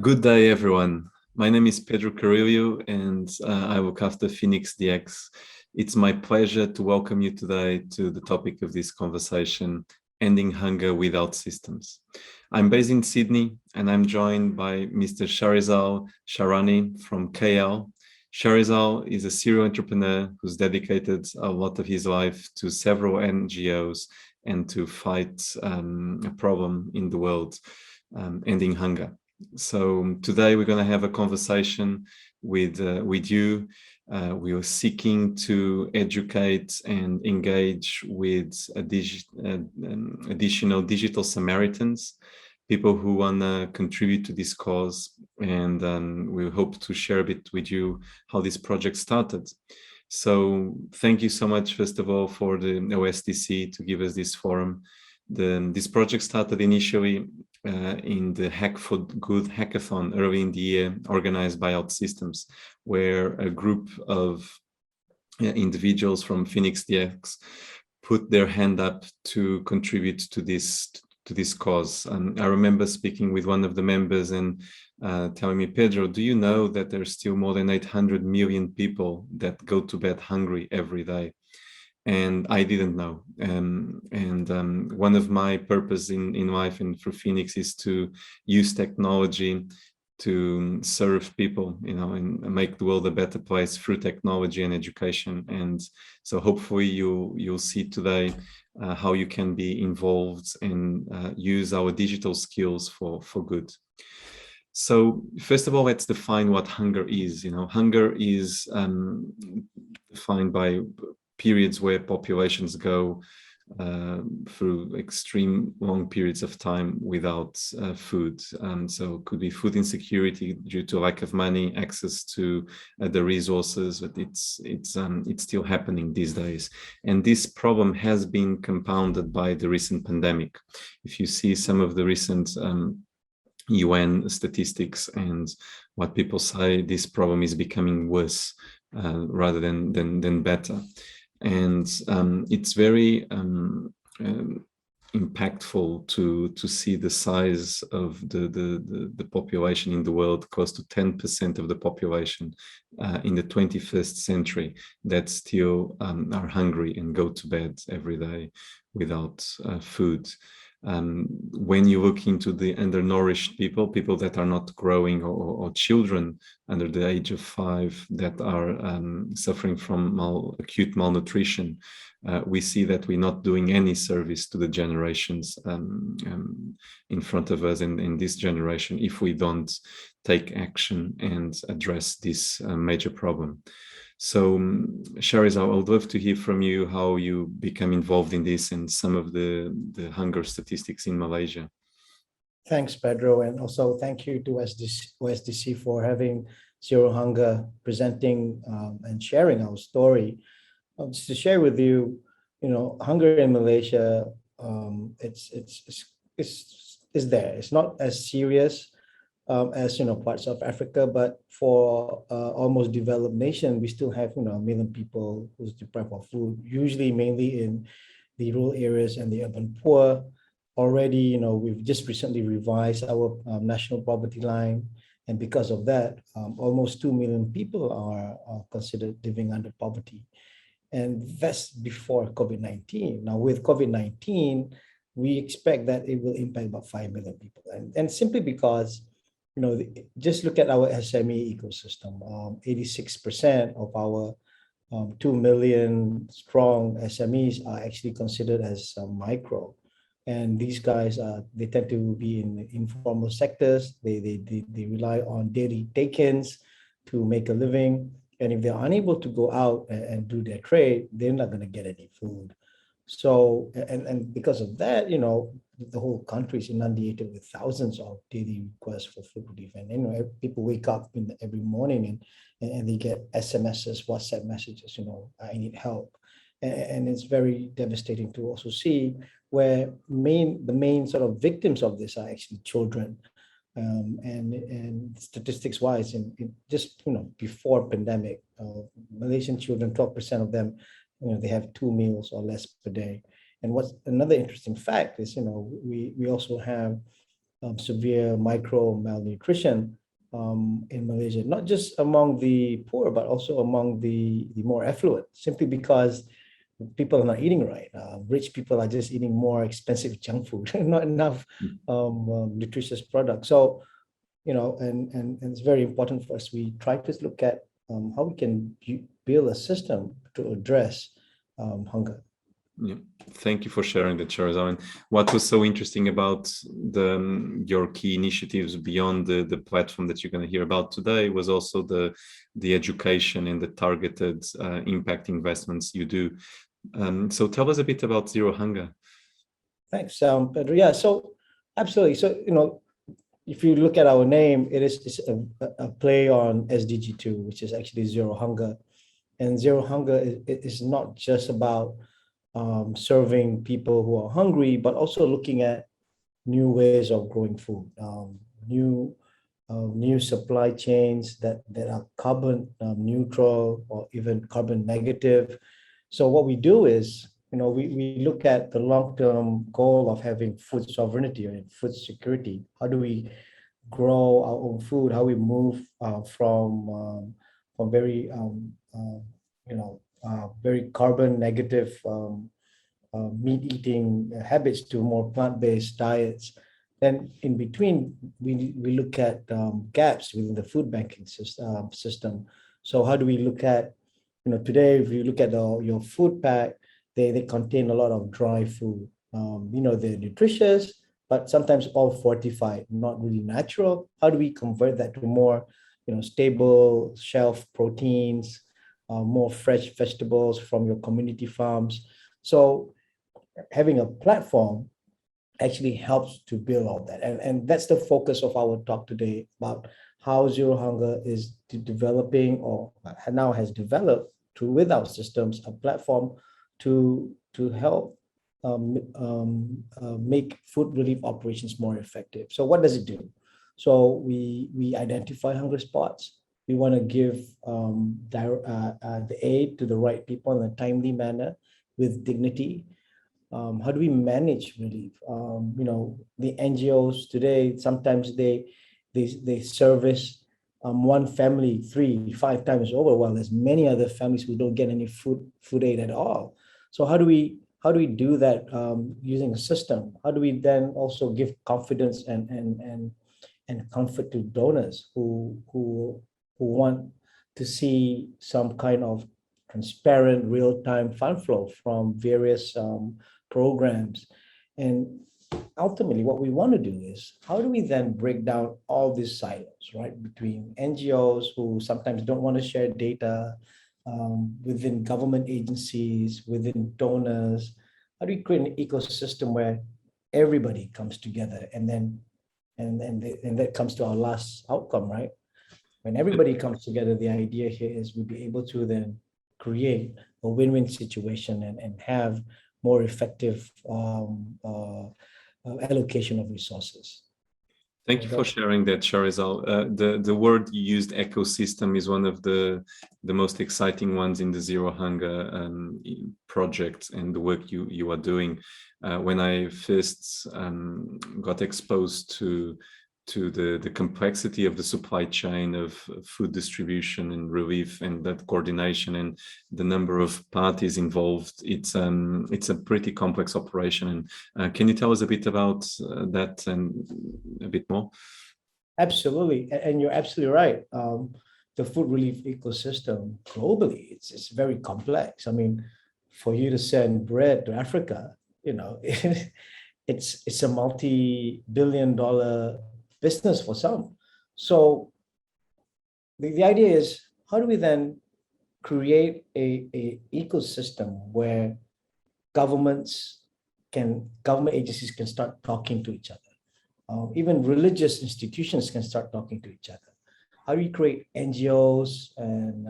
Good day, everyone. My name is Pedro Carrillo, and I look after Phoenix DX. It's my pleasure to welcome you today to the topic of this conversation, Ending Hunger Without Systems. I'm based in Sydney, and I'm joined by Mr. Sharizal Sharani from KL. Sharizal is a serial entrepreneur who's dedicated a lot of his life to several NGOs and to fight a problem in the world, ending hunger. So today we're going to have a conversation with you. We are seeking to educate and engage with additional digital Samaritans, people who want to contribute to this cause, and we hope to share a bit with you how this project started. So thank you so much, first of all, for the OSDC to give us this forum. This project started initially in the Hack for Good hackathon early in the year, organized by OutSystems, where a group of individuals from Phoenix DX put their hand up to contribute to this cause. I remember speaking with one of the members and telling me, Pedro, do you know that there's still more than 800 million people that go to bed hungry every day? And I didn't know. One of my purpose in life and for Phoenix is to use technology to serve people, and make the world a better place through technology and education. And so hopefully you'll see today how you can be involved and use our digital skills for good. So first of all, let's define what hunger is. Hunger is defined by periods where populations go through extreme long periods of time without food. So it could be food insecurity due to lack of money, access to the resources, but it's still happening these days. And this problem has been compounded by the recent pandemic. If you see some of the recent UN statistics and what people say, this problem is becoming worse rather than better. And it's very impactful to see the size of the population in the world, close to 10% of the population in the 21st century that still are hungry and go to bed every day without food. When you look into the undernourished people that are not growing, or children under the age of 5 that are suffering from acute malnutrition, we see that we're not doing any service to the generations in front of us in this generation if we don't take action and address this major problem. So, Sharizal, I would love to hear from you how you become involved in this and some of the hunger statistics in Malaysia. Thanks, Pedro, and also thank you to OSDC for having Zero Hunger presenting and sharing our story. Just to share with you, hunger in Malaysia, it's there. It's not as serious as parts of Africa, but for almost developed nation, we still have 1 million people who's deprived of food, usually mainly in the rural areas and the urban poor. Already, we've just recently revised our national poverty line, and because of that, almost 2 million people are considered living under poverty, and that's before COVID-19. Now, with COVID-19, we expect that it will impact about 5 million people, and simply because just look at our SME ecosystem. 86% of our 2 million strong SMEs are actually considered as micro. And these guys, they tend to be in informal sectors. They rely on daily take-ins to make a living. And if they're unable to go out and do their trade, they're not going to get any food. So, and because of that, the whole country is inundated with thousands of daily requests for food relief. And people wake up every morning and they get SMSs, WhatsApp messages, I need help. And it's very devastating to also see where the main sort of victims of this are actually children. And statistics wise, in just before pandemic, Malaysian children, 12% of them, they have 2 meals or less per day. And what's another interesting fact is, we also have severe micro malnutrition in Malaysia, not just among the poor, but also among the more affluent, simply because people are not eating right. Rich people are just eating more expensive junk food, not enough nutritious products. So, and it's very important for us. We try to look at how we can build a system to address hunger. Yeah, thank you for sharing that, Charizal. And what was so interesting about your key initiatives beyond the platform that you're going to hear about today was also the education and the targeted impact investments you do. So tell us a bit about Zero Hunger. Thanks, Pedro. Yeah, so absolutely. So, if you look at our name, it's a play on SDG 2, which is actually Zero Hunger. And Zero Hunger is not just about serving people who are hungry, but also looking at new ways of growing food, new supply chains that are carbon neutral or even carbon negative. So what we do is, we look at the long-term goal of having food sovereignty or food security. How do we grow our own food? How we move from very very carbon negative meat eating habits to more plant-based diets. Then in between, we look at gaps within the food banking system. So how do we look at, today, if you look at your food pack, they contain a lot of dry food. They're nutritious, but sometimes all fortified, not really natural. How do we convert that to more, stable shelf proteins, more fresh vegetables from your community farms? So having a platform actually helps to build all that. And that's the focus of our talk today, about how Zero Hunger is developing, or now has developed with OutSystems, a platform to help make food relief operations more effective. So what does it do? So we identify hunger spots. We want to give the aid to the right people in a timely manner with dignity. How do we manage relief? The NGOs today, sometimes they service one family 3-5 times over, while there's many other families who don't get any food aid at all. So how do we do that using a system? How do we then also give confidence and comfort to donors who want to see some kind of transparent real-time fund flow from various programs? And ultimately, what we want to do is, how do we then break down all these silos, right, between NGOs who sometimes don't want to share data, within government agencies, within donors? How do we create an ecosystem where everybody comes together, and that comes to our last outcome, right? When everybody comes together, the idea here is we'll be able to then create a win-win situation and have more effective allocation of resources. Thank you for sharing that, Charizal. The word you used, ecosystem, is one of the most exciting ones in the Zero Hunger project and the work you are doing. When I first got exposed to the complexity of the supply chain of food distribution and relief, and that coordination and the number of parties involved, it's a pretty complex operation. And can you tell us a bit about that and a bit more? Absolutely, and you're absolutely right. The food relief ecosystem globally, it's very complex. I mean, for you to send bread to Africa, it's a multi-billion-dollar business for some. So the idea is, how do we then create a ecosystem where government agencies can start talking to each other? Even religious institutions can start talking to each other. How do we create NGOs and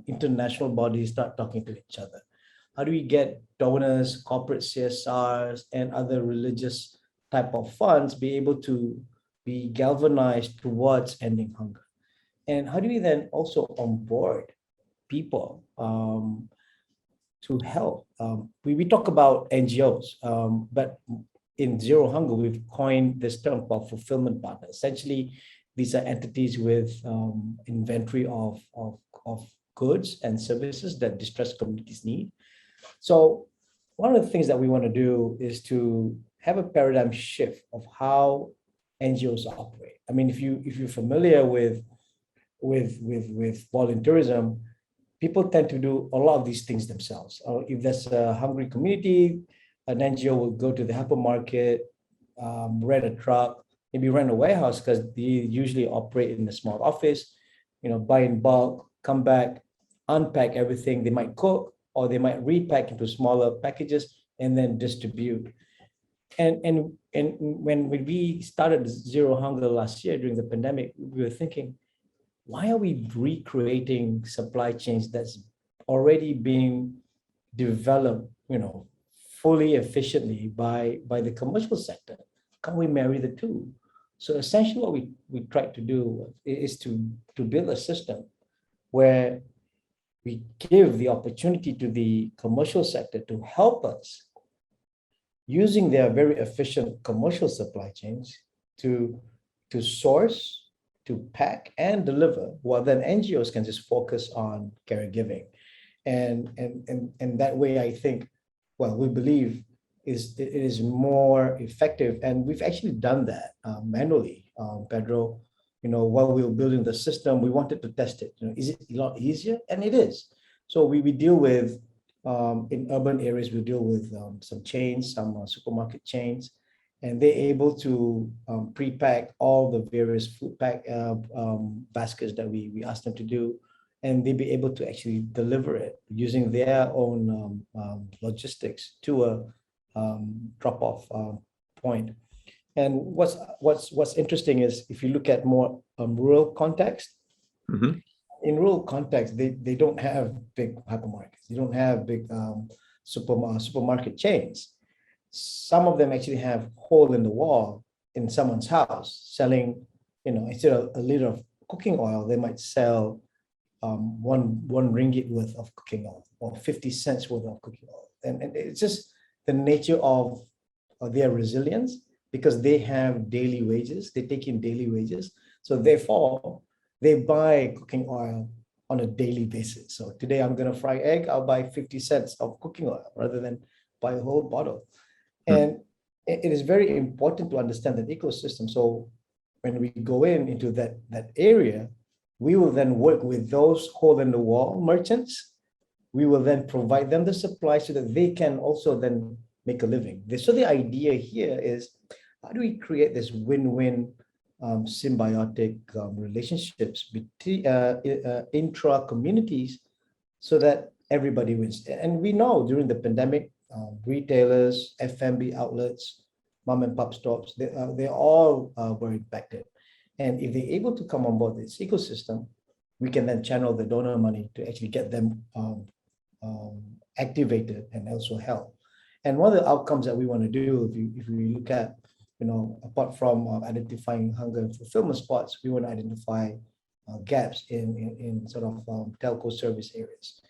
international bodies start talking to each other? How do we get donors, corporate CSRs, and other religious type of funds be able to be galvanized towards ending hunger? And how do we then also onboard people to help? We talk about NGOs, but in Zero Hunger, we've coined this term called fulfillment partner. Essentially, these are entities with inventory of goods and services that distressed communities need. So one of the things that we want to do is to have a paradigm shift of how NGOs operate. I mean, if you're familiar with volunteerism, people tend to do a lot of these things themselves. Or if there's a hungry community, an NGO will go to the hypermarket, rent a truck, maybe rent a warehouse because they usually operate in a small office, buy in bulk, come back, unpack everything. They might cook or they might repack into smaller packages and then distribute. And when we started Zero Hunger last year during the pandemic, we were thinking, why are we recreating supply chains that's already being developed, fully efficiently by the commercial sector? Can't we marry the two? So essentially what we tried to do is to build a system where we give the opportunity to the commercial sector to help us using their very efficient commercial supply chains to source, to pack and deliver, while then NGOs can just focus on caregiving. And that way, I think, well, we believe it is more effective. And we've actually done that manually, Pedro. While we were building the system, we wanted to test it. Is it a lot easier? And it is. So we deal with, in urban areas, we deal with some chains, some supermarket chains, and they're able to pre-pack all the various food baskets that we asked them to do, and they'll be able to actually deliver it using their own logistics to a drop-off point. And what's interesting is if you look at more rural context, Mm-hmm. in rural context, they don't have big hypermarkets, they don't have big supermarket chains. Some of them actually have hole in the wall in someone's house selling, instead of a liter of cooking oil, they might sell one ringgit worth of cooking oil or 50 cents worth of cooking oil. And it's just the nature of their resilience, because they have daily wages, they take in daily wages. So therefore, they buy cooking oil on a daily basis. So today I'm going to fry egg, I'll buy 50 cents of cooking oil rather than buy a whole bottle. And it is very important to understand that ecosystem. So when we go into that area, we will then work with those hole in the wall merchants. We will then provide them the supply so that they can also then make a living. So the idea here is, how do we create this win-win symbiotic relationships between intra-communities so that everybody wins? And we know during the pandemic, retailers, F&B outlets, mom and pop shops, they all were impacted. And if they're able to come on board this ecosystem, we can then channel the donor money to actually get them activated and also help. And one of the outcomes that we want to do, if we look at, apart from identifying hunger and fulfillment spots, we want to identify gaps in sort of telco service areas.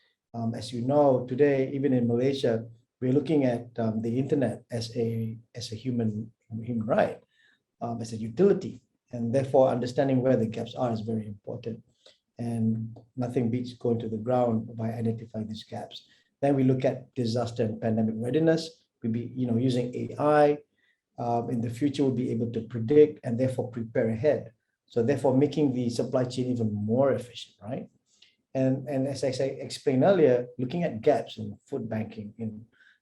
As you know, today, even in Malaysia, we're looking at the internet as a human right, as a utility, and therefore understanding where the gaps are is very important. And nothing beats going to the ground by identifying these gaps. Then we look at disaster and pandemic readiness. We'll be, using AI. In the future, we'll be able to predict and therefore prepare ahead. So therefore, making the supply chain even more efficient, right? And as I explained earlier, looking at gaps in food banking,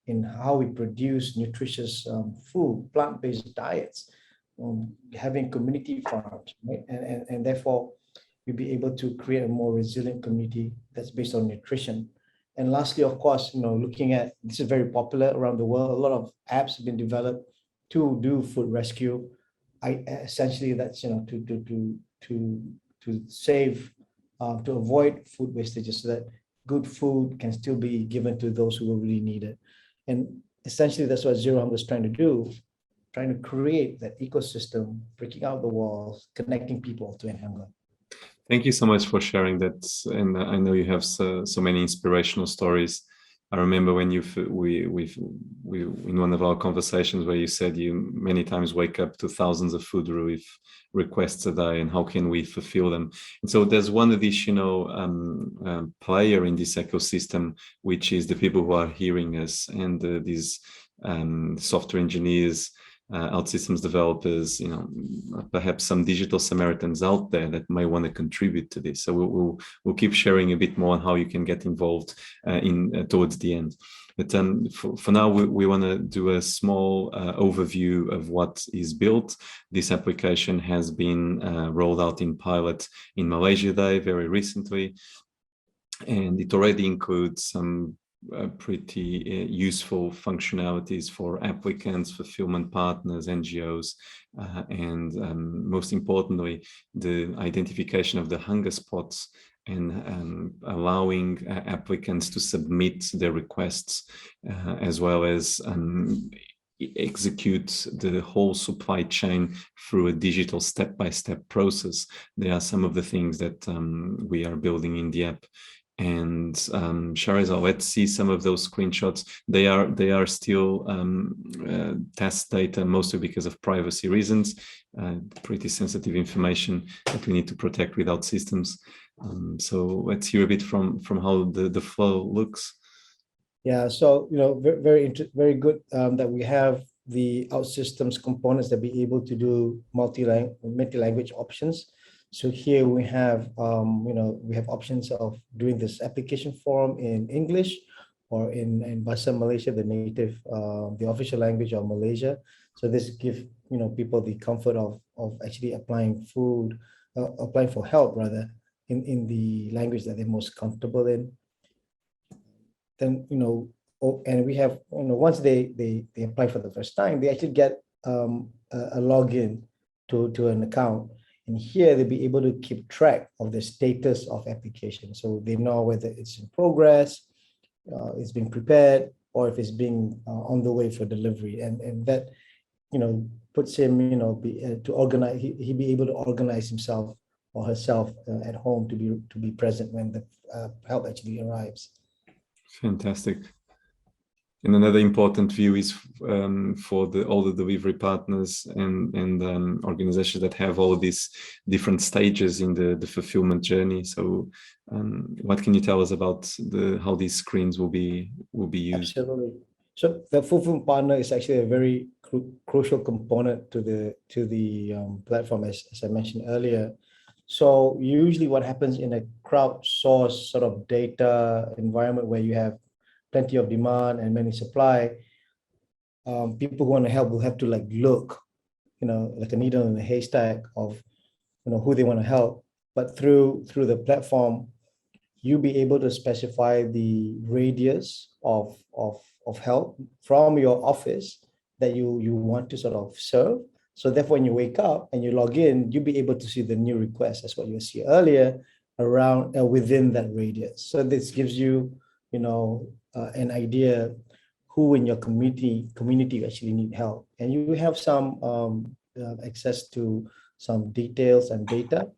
in how we produce nutritious food, plant-based diets, having community farms, right? And therefore, we'll be able to create a more resilient community that's based on nutrition. And lastly, of course, looking at, this is very popular around the world. A lot of apps have been developed to do food rescue. Essentially that's to save, to avoid food wastages, so that good food can still be given to those who will really need it. And essentially that's what Zero Hunger is trying to do, trying to create that ecosystem, breaking out the walls, connecting people to end hunger. Thank you so much for sharing that. And I know you have so many inspirational stories I remember when we in one of our conversations where you said you many times wake up to thousands of food relief requests a day, and how can we fulfill them? And so there's one additional player in this ecosystem, which is the people who are hearing us, and these software engineers, OutSystems developers, perhaps some digital Samaritans out there that may want to contribute to this. So we'll keep sharing a bit more on how you can get involved towards the end. But for now, we want to do a small overview of what is built. This application has been rolled out in pilot in Malaysia very recently, and it already includes some pretty useful functionalities for applicants, fulfillment partners, NGOs, and most importantly, the identification of the hunger spots and allowing applicants to submit their requests, as well as execute the whole supply chain through a digital step-by-step process. They are some of the things that we are building in the app. And Shahrizal, let's see some of those screenshots. They are still test data, mostly because of privacy reasons, pretty sensitive information that we need to protect with OutSystems. So let's hear a bit from how the flow looks. Yeah, so very good that we have the OutSystems components that be able to do multi-language options. So here we have, we have options of doing this application form in English or in Bahasa Malaysia, the native, the official language of Malaysia. So this gives, people the comfort of actually applying for help rather in the language that they're most comfortable in. Then, and we have, once they apply for the first time, they actually get a login to an account. And here they'll be able to keep track of the status of application. So they know whether it's in progress, it's being prepared, or if it's being on the way for delivery. And that, puts him, to organize, he be able to organize himself or herself at home to be present when the help actually arrives. Fantastic. And another important view is for all the delivery partners and organizations that have all these different stages in the fulfillment journey. So what can you tell us about how these screens will be used? Absolutely. So the fulfillment partner is actually a very crucial component to the platform, as I mentioned earlier. So usually what happens in a crowdsourced sort of data environment where you have plenty of demand and many supply, people who want to help will have to look, like a needle in a haystack of, who they want to help. But through the platform, you'll be able to specify the radius of help from your office that you want to sort of serve. So therefore, when you wake up and you log in, you'll be able to see the new request. That's what you see earlier around within that radius. So this gives you, an idea who in your community actually need help, and you have some access to some details and data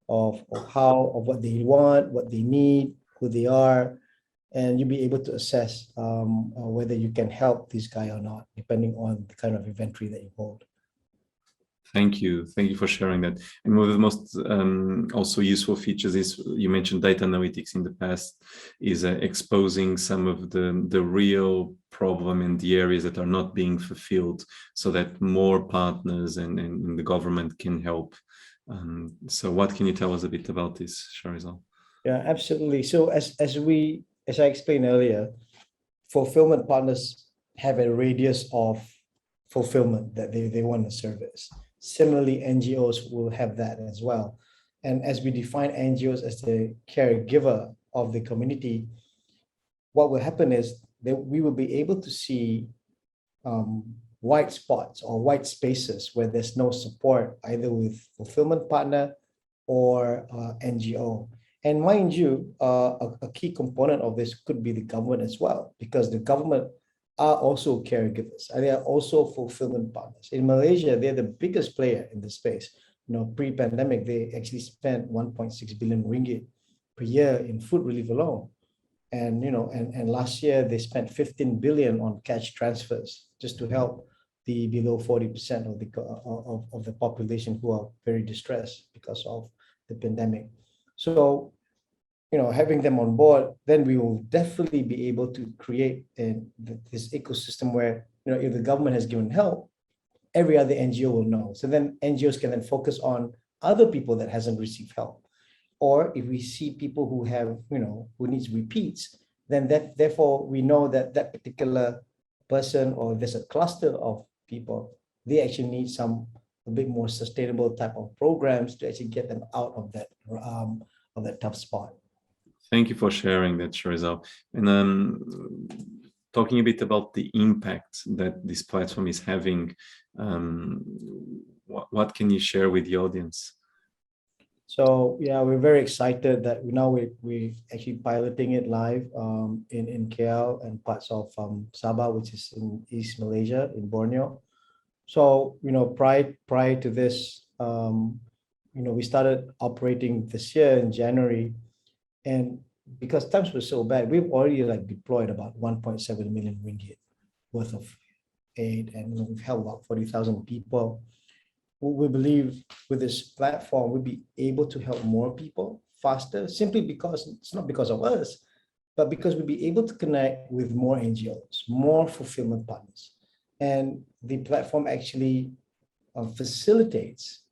of what they want, what they need, who they are, and you'll be able to assess whether you can help this guy or not, depending on the kind of inventory that you hold. Thank you for sharing that. And one of the most also useful features is, you mentioned data analytics in the past, is exposing some of the real problem in the areas that are not being fulfilled, so that more partners and the government can help. So what can you tell us a bit about this, Shahrizal? Yeah, absolutely. So as I explained earlier, fulfillment partners have a radius of fulfillment that they want to service. Similarly, NGOs will have that as well. And as we define NGOs as the caregiver of the community, what will happen is that we will be able to see white spots or white spaces where there's no support, either with fulfillment partner or NGO. And mind you, a key component of this could be the government as well, because the government are also caregivers and they are also fulfillment partners. In Malaysia, they're the biggest player in this space. Pre-pandemic, they actually spent 1.6 billion ringgit per year in food relief alone. And and last year they spent 15 billion on cash transfers just to help the below 40% of the population who are very distressed because of the pandemic. So having them on board, then we will definitely be able to create this ecosystem where if the government has given help, every other NGO will know. So then NGOs can then focus on other people that hasn't received help. Or if we see people who have, who needs repeats, then therefore we know that that particular person, or there's a cluster of people, they actually need some a bit more sustainable type of programs to actually get them out of that tough spot. Thank you for sharing that, Sharizal. And talking a bit about the impact that this platform is having, what can you share with the audience? So yeah, we're very excited that we're actually piloting it live in KL and parts of Sabah, which is in East Malaysia, in Borneo. So prior to this, we started operating this year in January, and because times were so bad, we've already deployed about 1.7 million ringgit worth of aid, and we've helped about 40,000 people. We believe with this platform, we'll be able to help more people faster, simply because it's not because of us, but because we'll be able to connect with more NGOs, more fulfillment partners. And the platform actually facilitates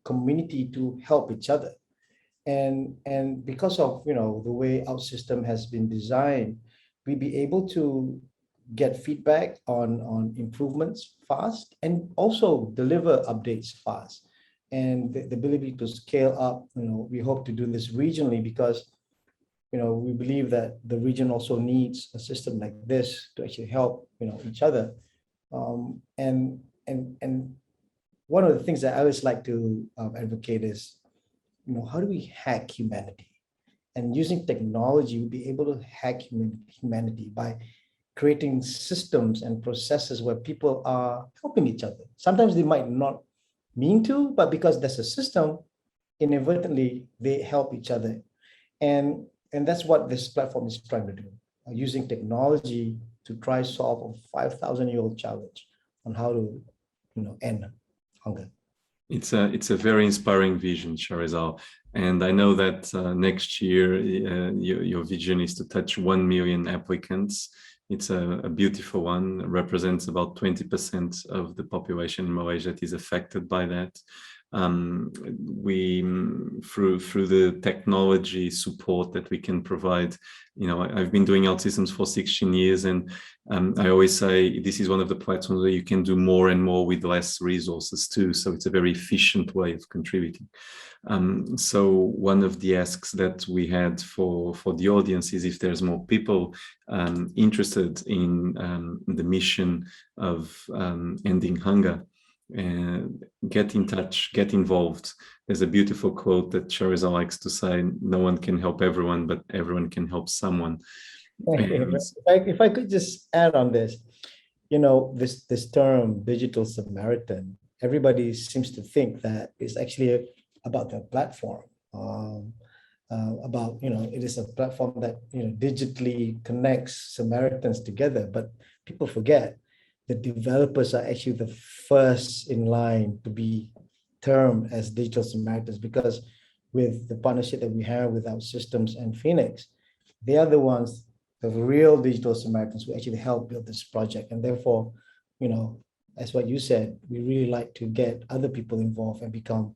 community to help each other. And because of the way OutSystem has been designed, we'll be able to get feedback on improvements fast, and also deliver updates fast. And the ability to scale up, we hope to do this regionally, because we believe that the region also needs a system like this to actually help each other. And one of the things that I always like to advocate is, how do we hack humanity? And using technology, we'll be able to hack humanity by creating systems and processes where people are helping each other. Sometimes they might not mean to, but because there's a system, inadvertently they help each other. And that's what this platform is trying to do, using technology to try solve a 5,000-year-old challenge on how to end hunger. It's a very inspiring vision, Sharizal. And I know that next year your vision is to touch 1 million applicants. It's a beautiful one. It represents about 20% of the population in Malaysia that is affected by that. We through the technology support that we can provide, I've been doing OutSystems for 16 years, and I always say this is one of the platforms where you can do more and more with less resources too. So it's a very efficient way of contributing. So one of the asks that we had for the audience is if there's more people interested in the mission of ending hunger, get in touch, get involved. There's a beautiful quote that Sharizal likes to say: no one can help everyone, but everyone can help someone. If I could just add on this, this term digital Samaritan, everybody seems to think that it's actually about the platform, about it is a platform that digitally connects Samaritans together. But people forget the developers are actually the first in line to be termed as digital Samaritans, because with the partnership that we have with OutSystems and Phoenix, they are the ones, the real digital Samaritans, who actually help build this project. And therefore, as what you said, we really like to get other people involved and become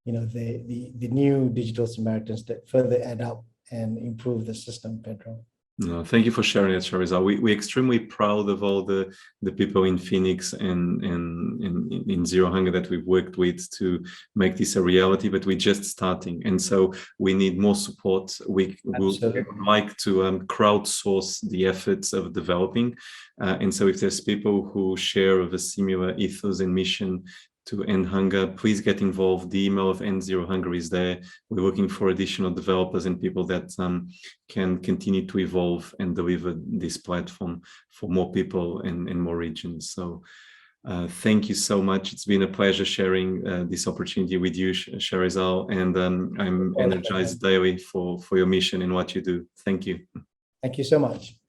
the new digital Samaritans that further add up and improve the system, Pedro. No, thank you for sharing that, Sharizal. We're extremely proud of all the people in Phoenix and in Zero Hunger that we've worked with to make this a reality, but we're just starting. And so we need more support. We would like to crowdsource the efforts of developing. And so if there's people who share of a similar ethos and mission to end hunger, please get involved. The email of End Zero Hunger is there. We're looking for additional developers and people that can continue to evolve and deliver this platform for more people and more regions. So thank you so much. It's been a pleasure sharing this opportunity with you, Sharizal, and I'm energized daily for your mission and what you do. Thank you. Thank you so much.